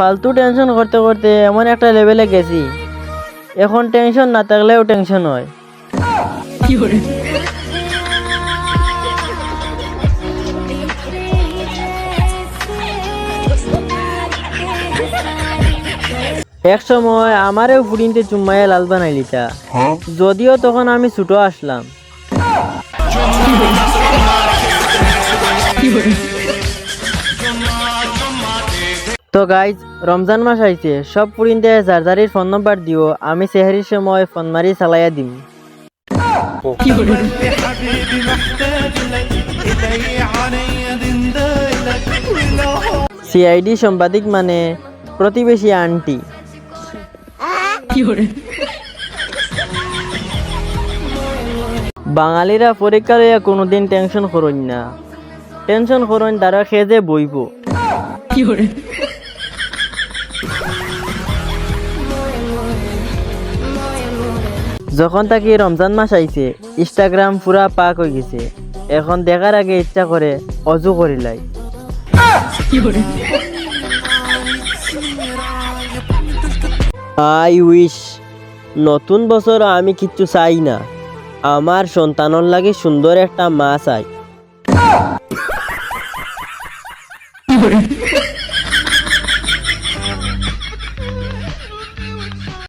ফালতু টেনশন করতে করতে এমন একটা লেভেলে গেছি, এখন টেনশন না থাকলেও টেনশন হয়। এক সময় আমারেও ফুডিনতে চুম্মাইয়া লাল বানাই লিতা, যদিও তখন আমি ছোট আসলাম। তো গাইজ, রমজান মাস আইছে, সব ফুডিনতে জারজারির ফোন নম্বর দিও, আমি সেহরির সময় ফোন মারি চালাইয়া দিম। সিআইডি সাংবাদিক মানে প্রতিবেশী আন্টি। বাঙালিরা পরীক্ষা লইয়া কোনোদিন টেনশন করইন না, টেনশন করইন তারা খেজে বইব। যখন তাকে রমজান মাস আইছে, ইনস্টাগ্রাম পুরা পাক হয়ে গেছে, এখন দেখার আগে ইচ্ছা করে অজু করিলাই। আই উইশ নতুন বছর আমি কিচ্ছু চাই না, আমার সন্তানর লাগে সুন্দর একটা মা চাই।